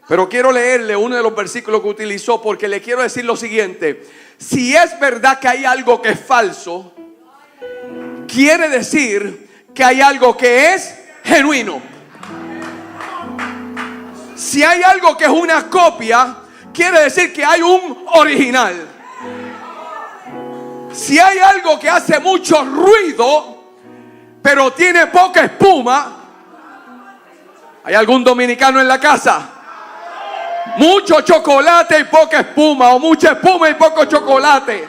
Pero quiero leerle uno de los versículos que utilizó, porque le quiero decir lo siguiente: si es verdad que hay algo que es falso, quiere decir que hay algo que es genuino. Si hay algo que es una copia, quiere decir que hay un original. Si hay algo que hace mucho ruido, pero tiene poca espuma. ¿Hay algún dominicano en la casa? Mucho chocolate y poca espuma, o mucha espuma y poco chocolate.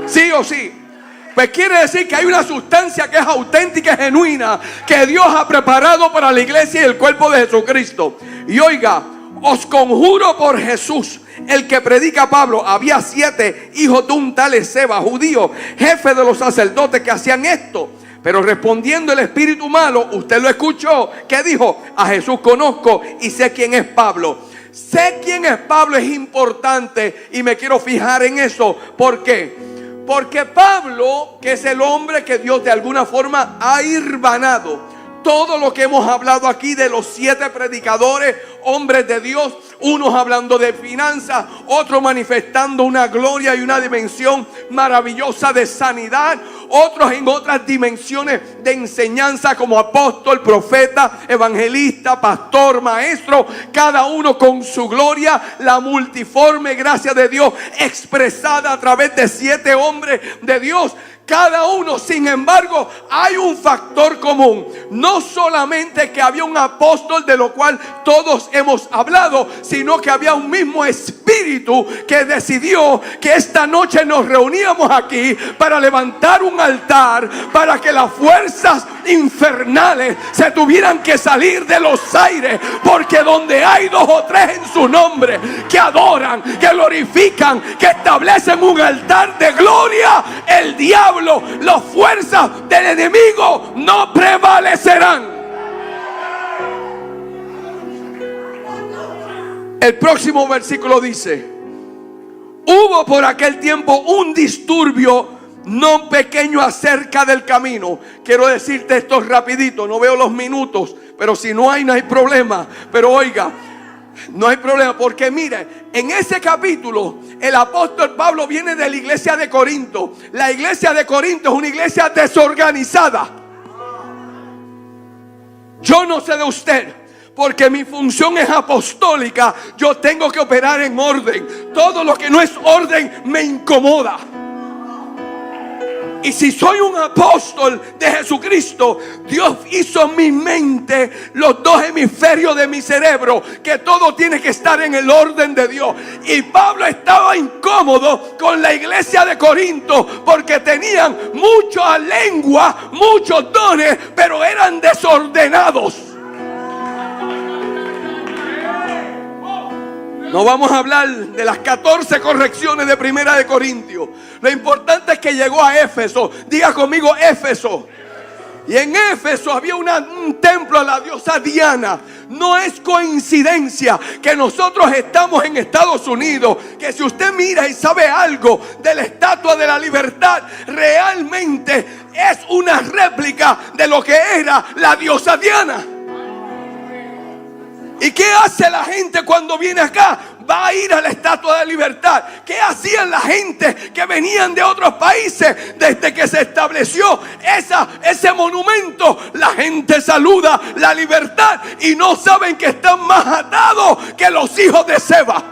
¿Sí o sí? Pues quiere decir que hay una sustancia que es auténtica y genuina, que Dios ha preparado para la iglesia y el cuerpo de Jesucristo. Y oiga, os conjuro por Jesús, el que predica Pablo. Había 7 hijos de un tal Esceva, judío, jefe de los sacerdotes, que hacían esto. Pero respondiendo el espíritu malo, usted lo escuchó, que dijo: a Jesús conozco y sé quién es Pablo. Sé quién es Pablo es importante, y me quiero fijar en eso. ¿Por qué? Porque Pablo, que es el hombre que Dios de alguna forma ha hirbanado, todo lo que hemos hablado aquí de los 7 predicadores, hombres de Dios, unos hablando de finanzas, otros manifestando una gloria y una dimensión maravillosa de sanidad, otros en otras dimensiones de enseñanza como apóstol, profeta, evangelista, pastor, maestro, cada uno con su gloria, la multiforme gracia de Dios expresada a través de 7 hombres de Dios. Cada uno, sin embargo, hay un factor común. No solamente que había un apóstol, de lo cual todos hemos hablado, sino que había un mismo espíritu que decidió que esta noche nos reuníamos aquí para levantar un altar, para que las fuerzas infernales se tuvieran que salir de los aires. Porque donde hay 2 o 3 en su nombre, que adoran, que glorifican, que establecen un altar de gloria, el diablo, las fuerzas del enemigo no prevalecerán. El próximo versículo dice: hubo por aquel tiempo un disturbio no pequeño acerca del camino. Quiero decirte esto rapidito, no veo los minutos, pero si no hay, no hay problema. Pero oiga, no hay problema, porque mire, en ese capítulo el apóstol Pablo viene de la iglesia de Corinto. La iglesia de Corinto es una iglesia desorganizada. Yo no sé de usted, porque mi función es apostólica. Yo tengo que operar en orden. Todo lo que no es orden me incomoda. Y si soy un apóstol de Jesucristo, Dios hizo en mi mente los 2 hemisferios de mi cerebro, que todo tiene que estar en el orden de Dios. Y Pablo estaba incómodo con la iglesia de Corinto, porque tenían mucha lengua, muchos dones, pero eran desordenados. No vamos a hablar de las 14 correcciones de Primera de Corintios. Lo importante es que llegó a Éfeso. Diga conmigo, Éfeso. Y en Éfeso había un templo a la diosa Diana. No es coincidencia que nosotros estamos en Estados Unidos, que si usted mira y sabe algo de la Estatua de la Libertad, realmente es una réplica de lo que era la diosa Diana. ¿Y qué hace la gente cuando viene acá? Va a ir a la Estatua de Libertad. ¿Qué hacían la gente que venían de otros países desde que se estableció ese monumento? La gente saluda la libertad y no saben que están más atados que los hijos de Seba.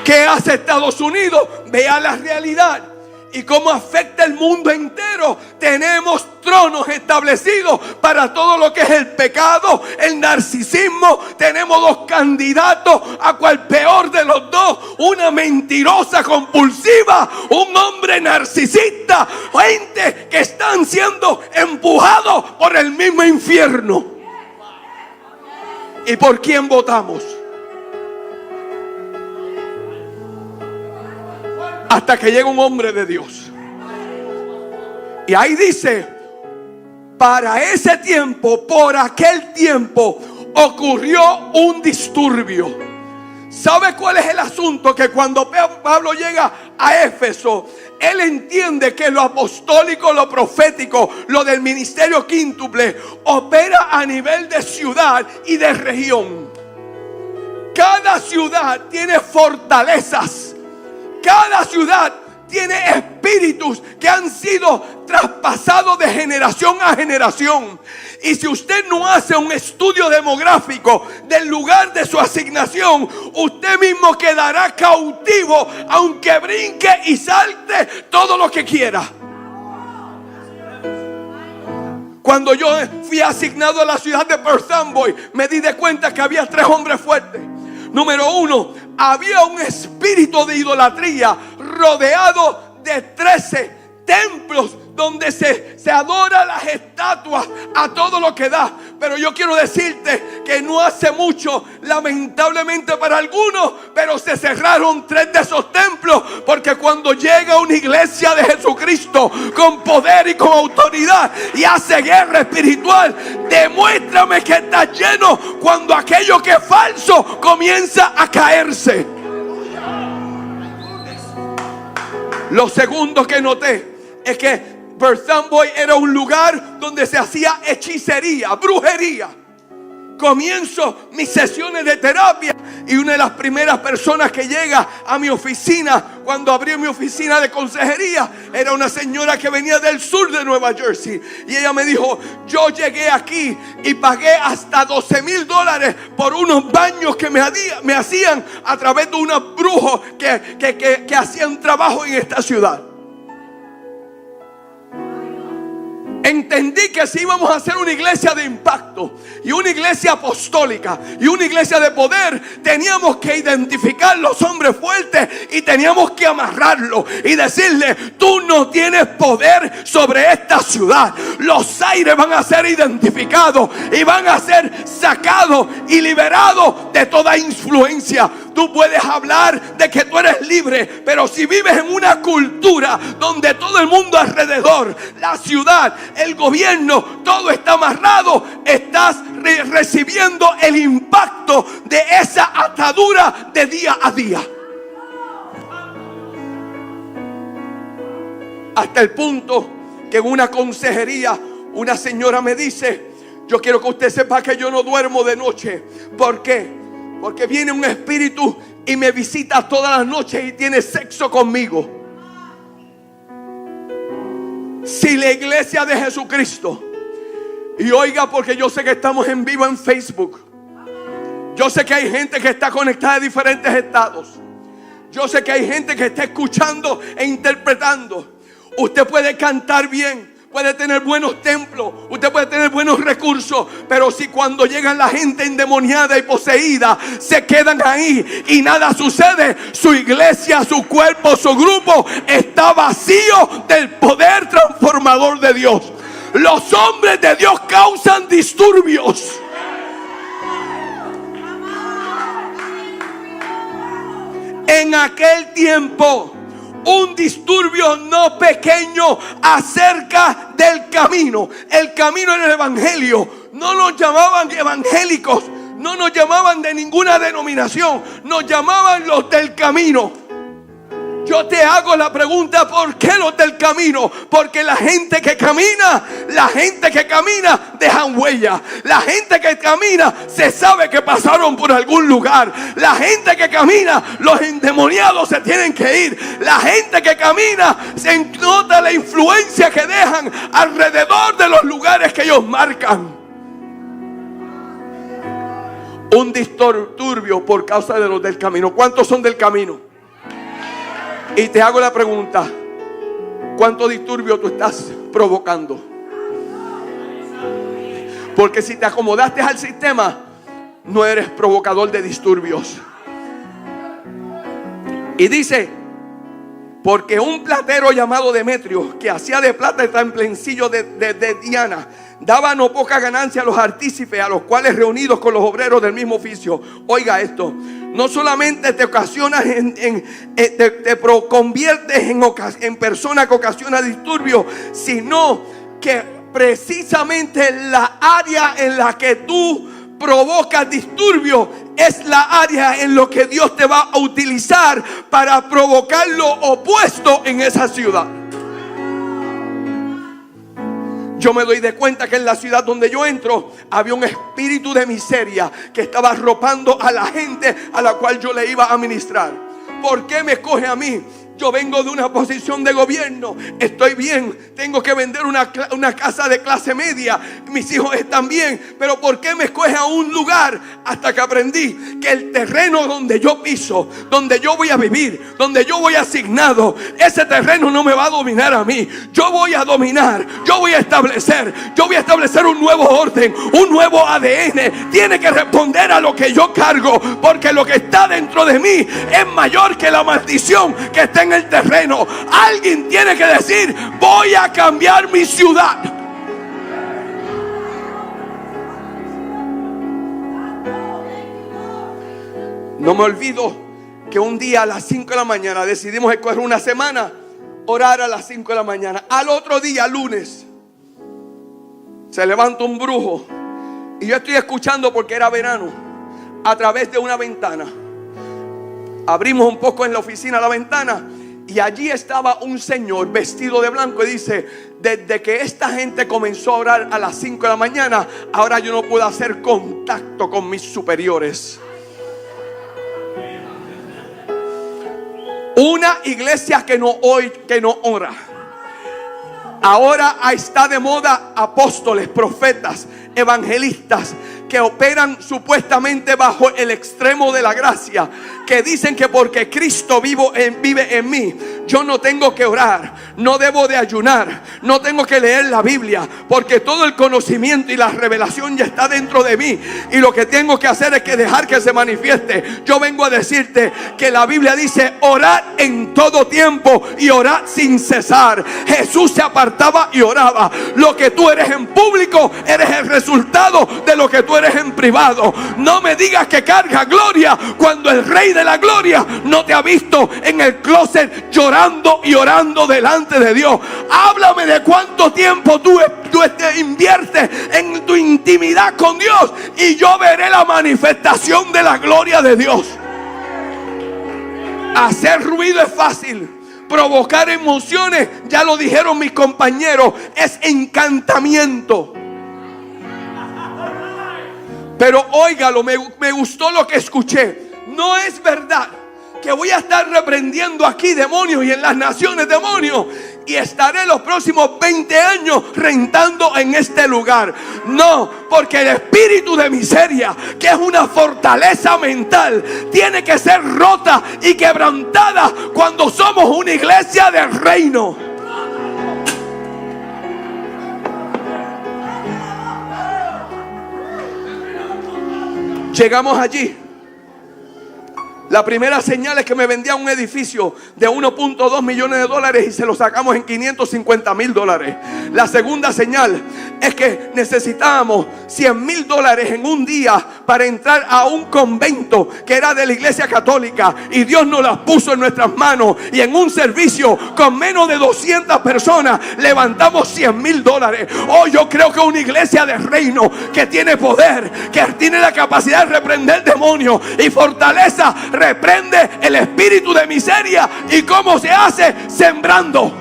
¿Qué hace Estados Unidos? Vea la realidad y cómo afecta el mundo entero. Tenemos tronos establecidos para todo lo que es el pecado, el narcisismo. Tenemos 2 candidatos, a cual peor de los 2, una mentirosa compulsiva, un hombre narcisista, gente que están siendo empujados por el mismo infierno. ¿Y por quién votamos? Hasta que llega un hombre de Dios. Y ahí dice: para ese tiempo, por aquel tiempo, ocurrió un disturbio. ¿Sabe cuál es el asunto? Que cuando Pablo llega a Éfeso, él entiende que lo apostólico, lo profético, lo del ministerio quíntuple opera a nivel de ciudad y de región. Cada ciudad tiene fortalezas. Cada ciudad tiene espíritus que han sido traspasados de generación a generación. Y si usted no hace un estudio demográfico del lugar de su asignación, usted mismo quedará cautivo, aunque brinque y salte todo lo que quiera. Cuando yo fui asignado a la ciudad de Perth Amboy, me di de cuenta que había 3 hombres fuertes. Número 1, había un espíritu de idolatría rodeado de 13 templos donde se adora las estatuas a todo lo que da. Pero yo quiero decirte que no hace mucho, lamentablemente para algunos, pero se cerraron 3 de esos templos, porque cuando llega una iglesia de Jesucristo con poder y con autoridad y hace guerra espiritual, demuéstrame que está lleno cuando aquello que es falso comienza a caerse. Lo segundo que noté es que Perth Amboy era un lugar donde se hacía hechicería, brujería. Comienzo mis sesiones de terapia y una de las primeras personas que llega a mi oficina, cuando abrí mi oficina de consejería, era una señora que venía del sur de Nueva Jersey. Y ella me dijo: yo llegué aquí y pagué hasta $12,000 por unos baños que me hacían a través de unos brujos que hacían trabajo en esta ciudad. Entendí que si íbamos a hacer una iglesia de impacto y una iglesia apostólica y una iglesia de poder, teníamos que identificar los hombres fuertes y teníamos que amarrarlos y decirle: tú no tienes poder sobre esta ciudad. Los aires van a ser identificados y van a ser sacados y liberados de toda influencia. Tú puedes hablar de que tú eres libre, pero si vives en una cultura donde todo el mundo alrededor, la ciudad, el gobierno, todo está amarrado, estás recibiendo el impacto de esa atadura de día a día. Hasta el punto que en una consejería una señora me dice: yo quiero que usted sepa que yo no duermo de noche. ¿Por qué? Porque viene un espíritu y me visita todas las noches y tiene sexo conmigo. Si la iglesia de Jesucristo, y oiga, porque yo sé que estamos en vivo en Facebook, yo sé que hay gente que está conectada de diferentes estados, yo sé que hay gente que está escuchando e interpretando. Usted puede cantar bien, puede tener buenos templos, usted puede tener buenos recursos, pero si cuando llegan la gente endemoniada y poseída se quedan ahí y nada sucede, su iglesia, su cuerpo, su grupo está vacío del poder transformador de Dios. Los hombres de Dios causan disturbios. En aquel tiempo, un disturbio no pequeño acerca del camino. El camino era el evangelio. No nos llamaban evangélicos, no nos llamaban de ninguna denominación, nos llamaban los del camino. Yo te hago la pregunta: ¿por qué los del camino? Porque la gente que camina dejan huella. La gente que camina se sabe que pasaron por algún lugar. La gente que camina, los endemoniados se tienen que ir. La gente que camina se nota la influencia que dejan alrededor de los lugares que ellos marcan. Un disturbio por causa de los del camino. ¿Cuántos son del camino? Y te hago la pregunta: ¿cuánto disturbio tú estás provocando? Porque si te acomodaste al sistema, no eres provocador de disturbios. Y dice: porque un platero llamado Demetrio, que hacía de plata el templencillo de Diana, daba no poca ganancia a los artífices, a los cuales reunidos con los obreros del mismo oficio. Oiga esto: no solamente te ocasionas te conviertes en persona que ocasiona disturbios, sino que precisamente la área en la que tú provocas disturbios es la área en lo que Dios te va a utilizar para provocar lo opuesto en esa ciudad. Yo me doy de cuenta que en la ciudad donde yo entro había un espíritu de miseria que estaba arropando a la gente a la cual yo le iba a ministrar. ¿Por qué me escoge a mí? Yo vengo de una posición de gobierno, estoy bien, tengo que vender una casa de clase media, mis hijos están bien, pero ¿por qué me escoge a un lugar? Hasta que aprendí que el terreno donde yo piso, donde yo voy a vivir, donde yo voy asignado, ese terreno no me va a dominar a mí. Yo voy a dominar, yo voy a establecer un nuevo orden, un nuevo ADN. Tiene que responder a lo que yo cargo, porque lo que está dentro de mí es mayor que la maldición que está en el terreno. Alguien tiene que decir: voy a cambiar mi ciudad. No me olvido que un día a las 5 de la mañana decidimos escoger una semana, orar a las 5 de la mañana. Al otro día, lunes, se levanta un brujo y yo estoy escuchando, porque era verano, a través de una ventana. Abrimos un poco en la oficina la ventana y allí estaba un señor vestido de blanco y dice: desde que esta gente comenzó a orar a las 5 de la mañana, ahora yo no puedo hacer contacto con mis superiores. Una iglesia que no ora. Ahora está de moda apóstoles, profetas, evangelistas que operan supuestamente bajo el extremo de la gracia, que dicen que porque Cristo vive en mí, yo no tengo que orar, no debo de ayunar, no tengo que leer la Biblia, porque todo el conocimiento y la revelación ya está dentro de mí, y lo que tengo que hacer es que dejar que se manifieste. Yo vengo a decirte que la Biblia dice: orad en todo tiempo y orad sin cesar. Jesús se apartaba y oraba. Lo que tú eres en público eres el resultado de lo que tú eres en privado. No me digas que carga gloria cuando el Rey de la Gloria no te ha visto en el closet llorando y orando delante de Dios. Háblame de cuánto tiempo tú inviertes en tu intimidad con Dios, y yo veré la manifestación de la gloria de Dios. Hacer ruido es fácil, provocar emociones, ya lo dijeron mis compañeros, es encantamiento. Pero óigalo, me gustó lo que escuché. No es verdad que voy a estar reprendiendo aquí demonios y en las naciones demonios y estaré los próximos 20 años rentando en este lugar. No, porque el espíritu de miseria, que es una fortaleza mental, tiene que ser rota y quebrantada cuando somos una iglesia del reino. Llegamos allí. La primera señal es que me vendían un edificio de 1.2 millones de dólares y se lo sacamos en 550,000 dólares. La segunda señal es que necesitábamos 100,000 dólares en un día para entrar a un convento que era de la iglesia católica, y Dios nos las puso en nuestras manos, y en un servicio con menos de 200 personas levantamos 100,000 dólares. Oh, yo creo que una iglesia de reino que tiene poder, que tiene la capacidad de reprender demonios y fortaleza, reprende el espíritu de miseria. ¿Y cómo se hace? Sembrando.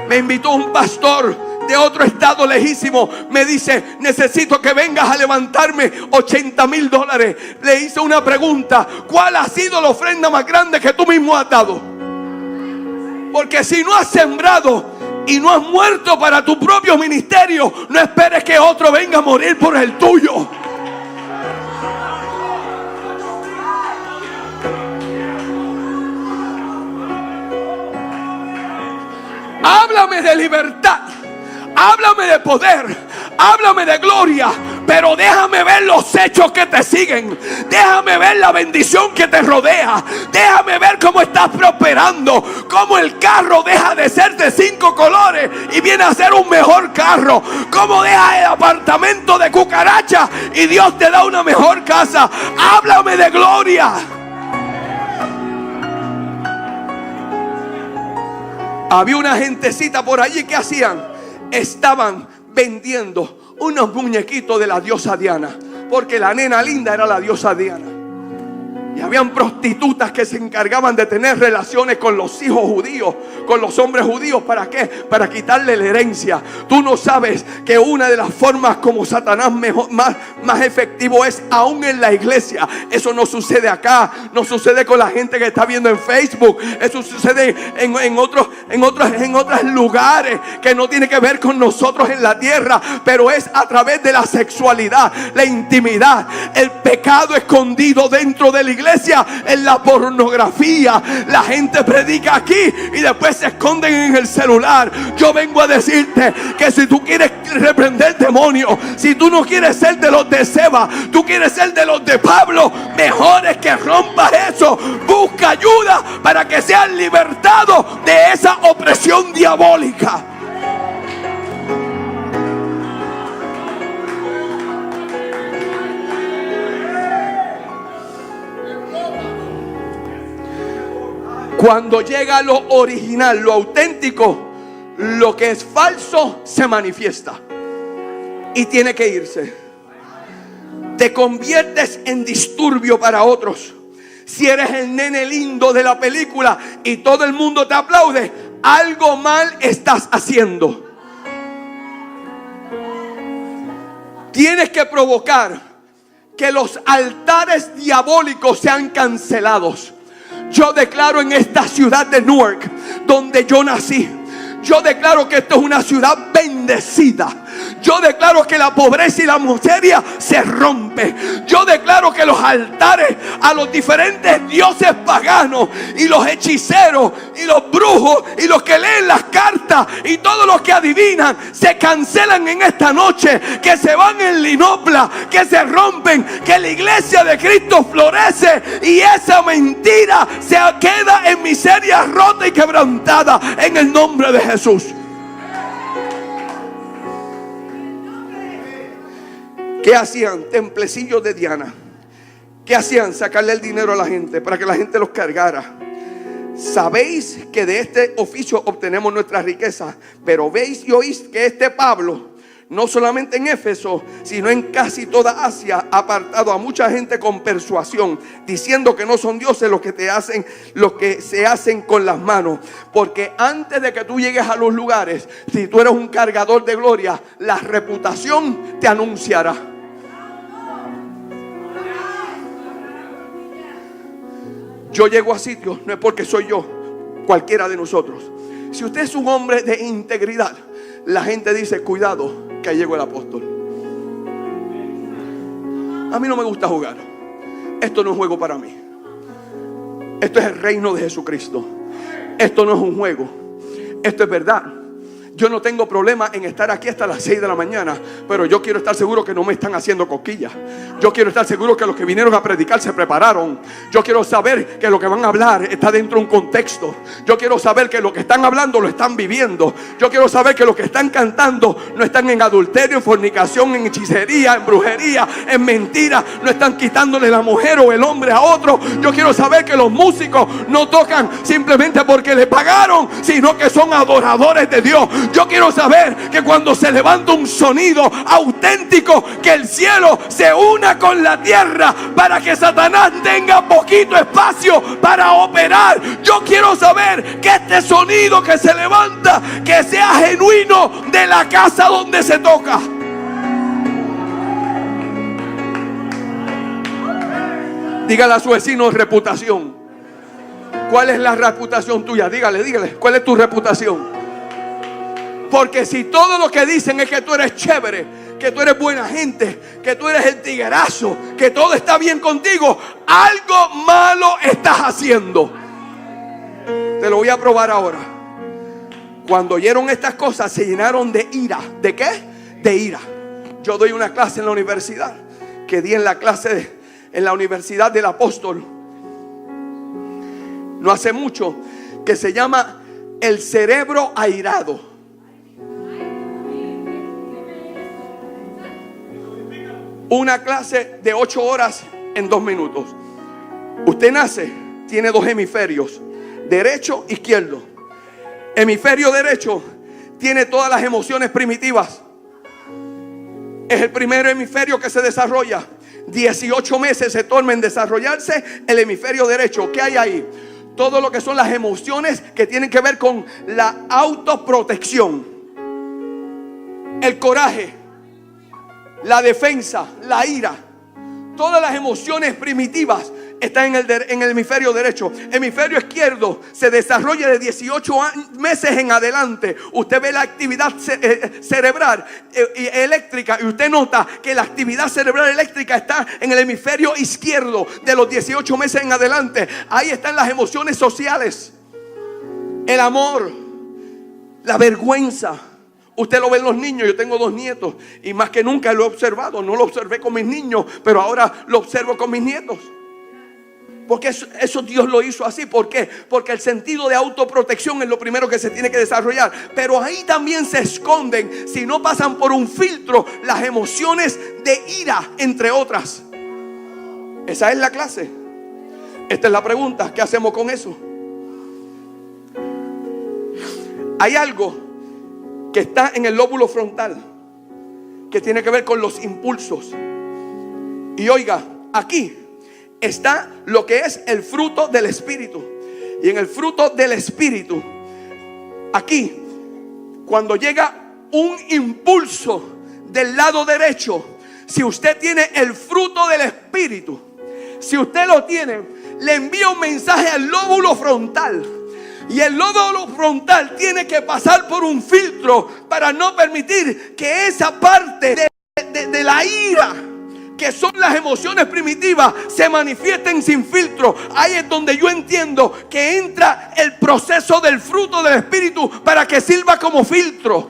Me invitó un pastor de otro estado lejísimo, me dice: necesito que vengas a levantarme 80,000 dólares. Le hice una pregunta: ¿cuál ha sido la ofrenda más grande que tú mismo has dado? Porque si no has sembrado y no has muerto para tu propio ministerio, no esperes que otro venga a morir por el tuyo. Háblame de libertad, háblame de poder, háblame de gloria, pero déjame ver los hechos que te siguen. Déjame ver la bendición que te rodea. Déjame ver cómo estás prosperando, cómo el carro deja de ser de 5 colores y viene a ser un mejor carro, cómo deja el apartamento de cucaracha y Dios te da una mejor casa. Háblame de gloria. Había una gentecita por allí que hacían, estaban vendiendo unos muñequitos de la diosa Diana. porque la nena linda era la diosa Diana. Y habían prostitutas que se encargaban de tener relaciones con los hijos judíos, con los hombres judíos. ¿Para qué? Para quitarle la herencia. Tú no sabes que una de las formas como Satanás más efectivo es aún en la iglesia. Eso no sucede acá, no sucede con la gente que está viendo en Facebook. Eso sucede en otros lugares que no tiene que ver con nosotros en la tierra. Pero es a través de la sexualidad, la intimidad, el pecado escondido dentro de la iglesia. En la pornografía, la gente predica aquí y después se esconden en el celular. Yo vengo a decirte que si tú quieres reprender demonios, si tú no quieres ser de los de Seba, tú quieres ser de los de Pablo, mejor es que rompas eso. Busca ayuda para que seas libertado de esa opresión diabólica. Cuando llega lo original, lo auténtico, lo que es falso se manifiesta y tiene que irse. Te conviertes en disturbio para otros. Si eres el nene lindo de la película y todo el mundo te aplaude, algo mal estás haciendo. Tienes que provocar que los altares diabólicos sean cancelados. Yo declaro en esta ciudad de Newark, donde yo nací, yo declaro que esto es una ciudad bendecida. Yo declaro que la pobreza y la miseria se rompe. Yo declaro que los altares a los diferentes dioses paganos y los hechiceros y los brujos y los que leen las cartas y todos los que adivinan se cancelan en esta noche, que se van en linopla, que se rompen, que la iglesia de Cristo florece y esa mentira se queda en miseria rota y quebrantada en el nombre de Jesús. ¿Qué hacían? Templecillos de Diana. ¿Qué hacían? Sacarle el dinero a la gente para que la gente los cargara. Sabéis que de este oficio obtenemos nuestra riqueza, pero veis y oís que este Pablo, no solamente en Éfeso, sino en casi toda Asia, ha apartado a mucha gente con persuasión, diciendo que no son dioses los que se hacen con las manos. Porque antes de que tú llegues a los lugares, si tú eres un cargador de gloria, la reputación te anunciará. Yo llego a sitios, no es porque soy yo, cualquiera de nosotros. Si usted es un hombre de integridad, la gente dice, cuidado, que llegó el apóstol. A mí no me gusta jugar. Esto no es juego para mí. Esto es el reino de Jesucristo. Esto no es un juego. Esto es verdad. Yo no tengo problema en estar aquí hasta las 6 de la mañana, pero yo quiero estar seguro que no me están haciendo cosquillas. Yo quiero estar seguro que los que vinieron a predicar se prepararon. Yo quiero saber que lo que van a hablar está dentro de un contexto. Yo quiero saber que lo que están hablando lo están viviendo. Yo quiero saber que lo que están cantando no están en adulterio, en fornicación, en hechicería, en brujería, en mentira. No están quitándole la mujer o el hombre a otro. Yo quiero saber que los músicos no tocan simplemente porque le pagaron, sino que son adoradores de Dios. Yo quiero saber que cuando se levanta un sonido auténtico, que el cielo se una con la tierra para que Satanás tenga poquito espacio para operar. Yo quiero saber que este sonido que se levanta, que sea genuino de la casa donde se toca. Dígale a su vecino reputación. ¿Cuál es la reputación tuya? Dígale, ¿cuál es tu reputación? Porque si todo lo que dicen es que tú eres chévere, que tú eres buena gente, que tú eres el tiguerazo, que todo está bien contigo, algo malo estás haciendo. Te lo voy a probar ahora. Cuando oyeron estas cosas se llenaron de ira. ¿De qué? De ira. Yo doy una clase en la universidad, que di en la Universidad del Apóstol no hace mucho, que se llama el cerebro airado. Una clase de 8 horas en 2 minutos. Usted nace, tiene 2 hemisferios, derecho e izquierdo. Hemisferio derecho tiene todas las emociones primitivas. Es el primer hemisferio que se desarrolla. 18 meses se toma en desarrollarse el hemisferio derecho. ¿Qué hay ahí? Todo lo que son las emociones que tienen que ver con la autoprotección, el coraje, la defensa, la ira. Todas las emociones primitivas están en el hemisferio derecho. Hemisferio izquierdo se desarrolla de 18 meses en adelante. Usted ve la actividad cerebral eléctrica y usted nota que la actividad cerebral eléctrica está en el hemisferio izquierdo de los 18 meses en adelante. Ahí están las emociones sociales, el amor, la vergüenza. Usted lo ve en los niños. Yo tengo 2 nietos y más que nunca lo he observado. No lo observé con mis niños, pero ahora lo observo con mis nietos. Porque eso Dios lo hizo así. ¿Por qué? Porque el sentido de autoprotección es lo primero que se tiene que desarrollar. Pero ahí también se esconden, si no pasan por un filtro, las emociones de ira, entre otras. Esa es la clase. Esta es la pregunta. ¿Qué hacemos con eso? Hay algo que está en el lóbulo frontal, que tiene que ver con los impulsos. Y oiga, aquí está lo que es el fruto del Espíritu. Y en el fruto del Espíritu, aquí, cuando llega un impulso del lado derecho, si usted tiene el fruto del Espíritu, si usted lo tiene, le envía un mensaje al lóbulo frontal. Y el lóbulo frontal tiene que pasar por un filtro para no permitir que esa parte de la ira, que son las emociones primitivas, se manifiesten sin filtro. Ahí es donde yo entiendo que entra el proceso del fruto del Espíritu para que sirva como filtro.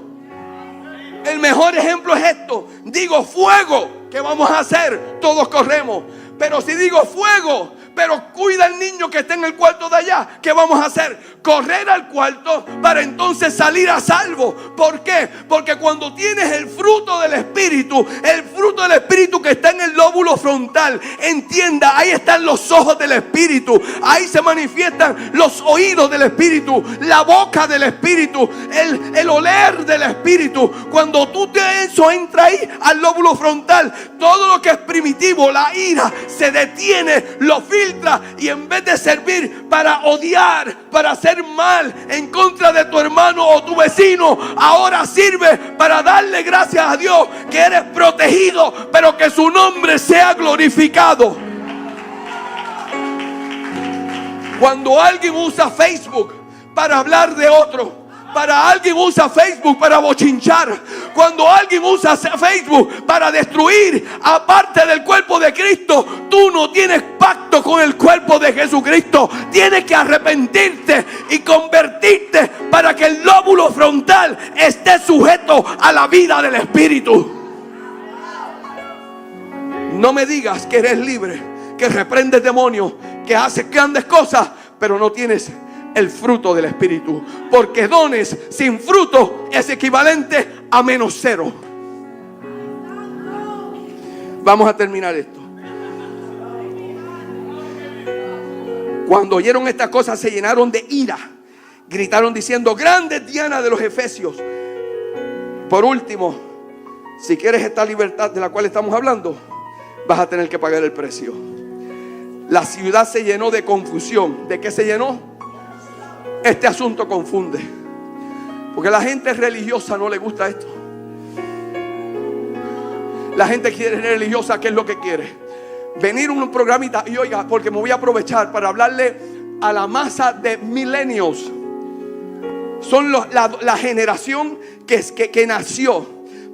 El mejor ejemplo es esto. Digo fuego, ¿qué vamos a hacer? Todos corremos. Pero si digo fuego, pero cuida al niño que está en el cuarto de allá, ¿qué vamos a hacer? Correr al cuarto para entonces salir a salvo. ¿Por qué? Porque cuando tienes el fruto del Espíritu que está en el lóbulo frontal, entienda, ahí están los ojos del Espíritu, ahí se manifiestan los oídos del Espíritu, la boca del Espíritu, el oler del Espíritu. Cuando eso entra ahí al lóbulo frontal, todo lo que es primitivo, la ira, se detiene, lo filtra, y en vez de servir para odiar, para hacer mal en contra de tu hermano o tu vecino, ahora sirve para darle gracias a Dios que eres protegido, pero que su nombre sea glorificado. Cuando alguien usa Facebook para hablar de otro, alguien usa Facebook para bochinchar, cuando alguien usa Facebook para destruir aparte del cuerpo de Cristo, tú no tienes pacto con el cuerpo de Jesucristo. Tienes que arrepentirte y convertirte para que el lóbulo frontal esté sujeto a la vida del Espíritu. No me digas que eres libre, que reprendes demonios, que haces grandes cosas, pero no tienes el fruto del Espíritu. Porque dones sin fruto es equivalente a -0. Vamos a terminar esto. Cuando oyeron estas cosas se llenaron de ira, gritaron diciendo: grande es Diana de los Efesios. Por último, si quieres esta libertad de la cual estamos hablando, vas a tener que pagar el precio. La ciudad se llenó de confusión. ¿De qué se llenó? Este asunto confunde, porque la gente religiosa no le gusta esto. La gente religiosa, ¿qué es lo que quiere? Venir a un programita y oiga, porque me voy a aprovechar para hablarle a la masa de millennials. Son la generación que nació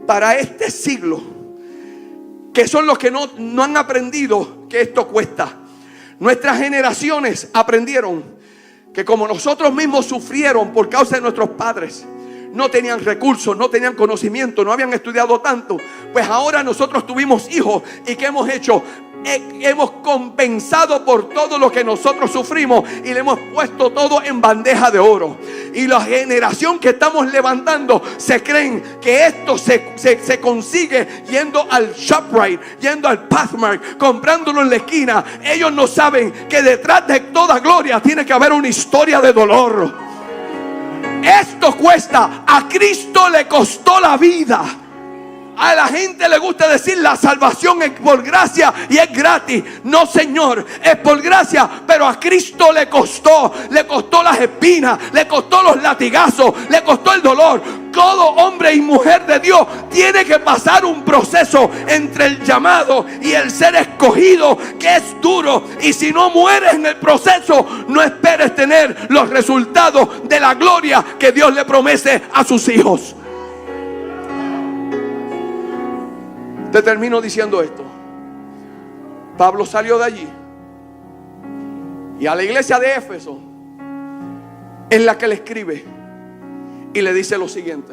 para este siglo, que son los que no han aprendido que esto cuesta. Nuestras generaciones aprendieron que como nosotros mismos sufrieron por causa de nuestros padres, no tenían recursos, no tenían conocimiento, no habían estudiado tanto, pues ahora nosotros tuvimos hijos. ¿Y qué hemos hecho? Hemos compensado por todo lo que nosotros sufrimos y le hemos puesto todo en bandeja de oro. Y la generación que estamos levantando se creen que esto se consigue yendo al ShopRite, yendo al Pathmark, comprándolo en la esquina. Ellos no saben que detrás de toda gloria tiene que haber una historia de dolor. Esto cuesta. A Cristo le costó la vida. A la gente le gusta decir la salvación es por gracia y es gratis. No, Señor, es por gracia, pero a Cristo le costó las espinas, le costó los latigazos, le costó el dolor. Todo hombre y mujer de Dios tiene que pasar un proceso entre el llamado y el ser escogido, que es duro. Y si no mueres en el proceso, no esperes tener los resultados de la gloria que Dios le promete a sus hijos. Te termino diciendo esto. Pablo salió de allí y a la iglesia de Éfeso es la que le escribe y le dice lo siguiente: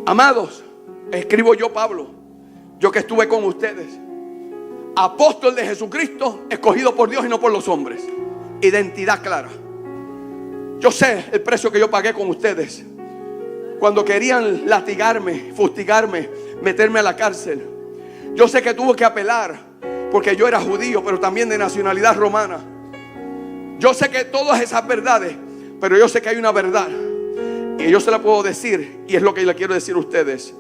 amados, escribo yo, Pablo, yo que estuve con ustedes, apóstol de Jesucristo, escogido por Dios y no por los hombres. Identidad clara. Yo sé el precio que yo pagué con ustedes cuando querían latigarme, fustigarme, meterme a la cárcel. Yo sé que tuve que apelar porque yo era judío, pero también de nacionalidad romana. Yo sé que todas esas verdades, pero yo sé que hay una verdad y yo se la puedo decir, y es lo que le quiero decir a ustedes,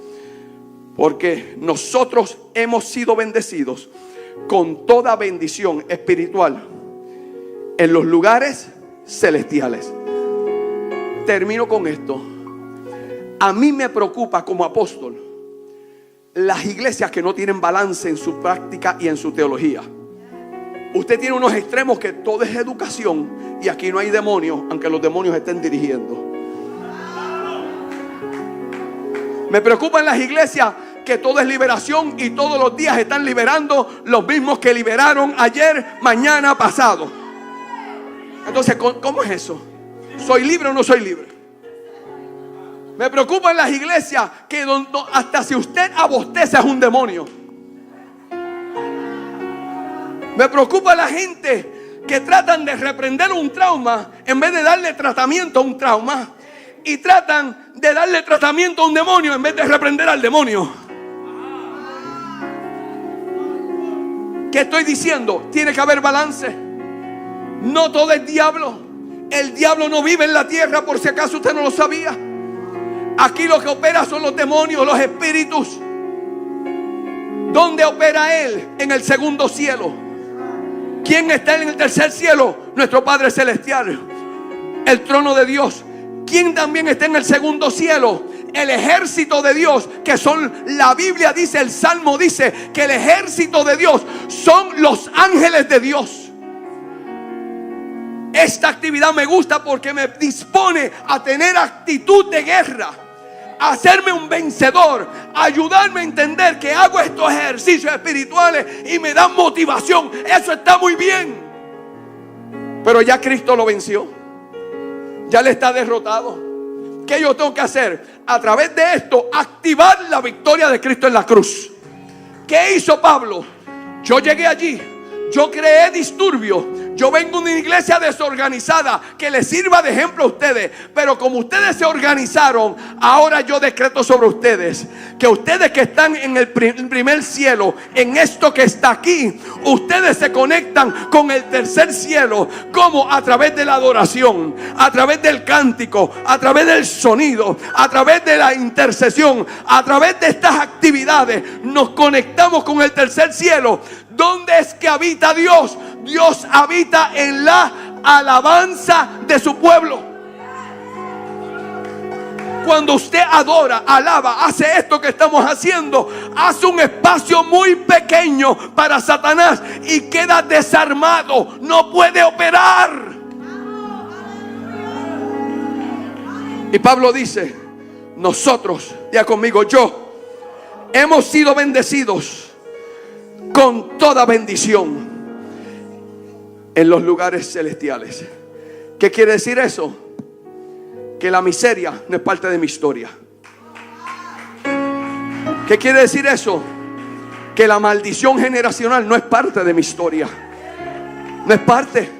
porque nosotros hemos sido bendecidos con toda bendición espiritual en los lugares celestiales. Termino con esto. A mí me preocupa como apóstol las iglesias que no tienen balance en su práctica y en su teología. Usted tiene unos extremos que todo es educación y aquí no hay demonios, aunque los demonios estén dirigiendo. Me preocupan las iglesias que todo es liberación y todos los días están liberando los mismos que liberaron ayer, mañana, pasado. Entonces, ¿cómo es eso? ¿Soy libre o no soy libre? Me preocupan las iglesias que hasta si usted abosteza es un demonio. Me preocupa la gente que tratan de reprender un trauma en vez de darle tratamiento a un trauma, y tratan de darle tratamiento a un demonio en vez de reprender al demonio. ¿Qué estoy diciendo? Tiene que haber balance. No todo es diablo. El diablo no vive en la tierra, por si acaso usted no lo sabía. Aquí lo que opera son los demonios, los espíritus. ¿Dónde opera él? En el segundo cielo. ¿Quién está en el tercer cielo? Nuestro Padre Celestial, el trono de Dios. ¿Quién también está en el segundo cielo? El ejército de Dios, que son, la Biblia dice, el Salmo dice que el ejército de Dios son los ángeles de Dios. Esta actividad me gusta porque me dispone a tener actitud de guerra, a hacerme un vencedor, a ayudarme a entender que hago estos ejercicios espirituales y me dan motivación. Eso está muy bien, pero ya Cristo lo venció, ya le está derrotado. ¿Qué yo tengo que hacer? A través de esto, activar la victoria de Cristo en la cruz. ¿Qué hizo Pablo? Yo llegué allí, yo creé disturbio. Yo vengo de una iglesia desorganizada que les sirva de ejemplo a ustedes. Pero como ustedes se organizaron, ahora yo decreto sobre ustedes que ustedes que están en el primer cielo, en esto que está aquí, ustedes se conectan con el tercer cielo. Como a través de la adoración, a través del cántico, a través del sonido, a través de la intercesión, a través de estas actividades, nos conectamos con el tercer cielo. ¿Dónde es que habita Dios? Dios habita en la alabanza de su pueblo. Cuando usted adora, alaba, hace esto que estamos haciendo, hace un espacio muy pequeño para Satanás y queda desarmado, no puede operar. Y Pablo dice, nosotros, ya conmigo, yo, hemos sido bendecidos con toda bendición en los lugares celestiales. ¿Qué quiere decir eso? Que la miseria no es parte de mi historia. ¿Qué quiere decir eso? Que la maldición generacional no es parte de mi historia. No es parte.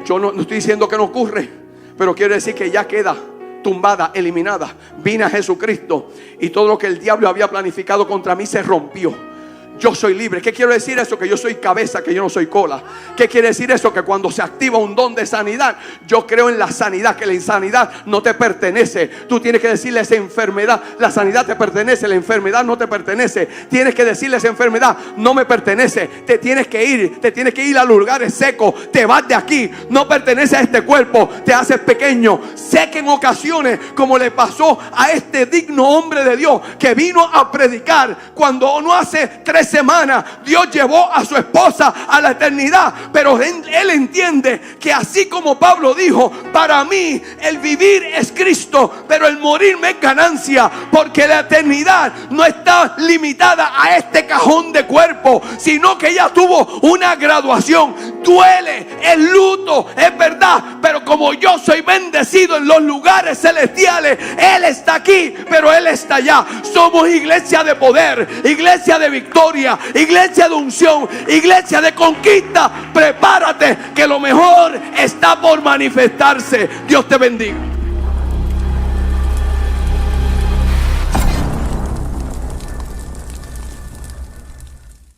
Yo no estoy diciendo que no ocurre, pero quiero decir que ya queda tumbada, eliminada. Vine a Jesucristo y todo lo que el diablo había planificado contra mí se rompió. yo soy libre. ¿Qué quiere decir eso? Que yo soy cabeza, que yo no soy cola. ¿Qué quiere decir eso? Que cuando se activa un don de sanidad, yo creo en la sanidad, que la insanidad no te pertenece. Tú tienes que decirle a esa enfermedad, la sanidad te pertenece, la enfermedad no te pertenece. Tienes que decirle a esa enfermedad, no me pertenece. Te tienes que ir a los lugares secos. Te vas de aquí, no pertenece a este cuerpo, te haces pequeño. Sé que en ocasiones, como le pasó a este digno hombre de Dios que vino a predicar, cuando no hace 3 semanas Dios llevó a su esposa a la eternidad, pero él entiende que así como Pablo dijo, para mí el vivir es Cristo, pero el morirme es ganancia, porque la eternidad no está limitada a este cajón de cuerpo, sino que ella tuvo una graduación. Duele, es luto, es verdad, pero como yo soy bendecido en los lugares celestiales, Él está aquí, pero Él está allá. Somos iglesia de poder, iglesia de victoria, iglesia de unción, iglesia de conquista. Prepárate, que lo mejor está por manifestarse. Dios te bendiga.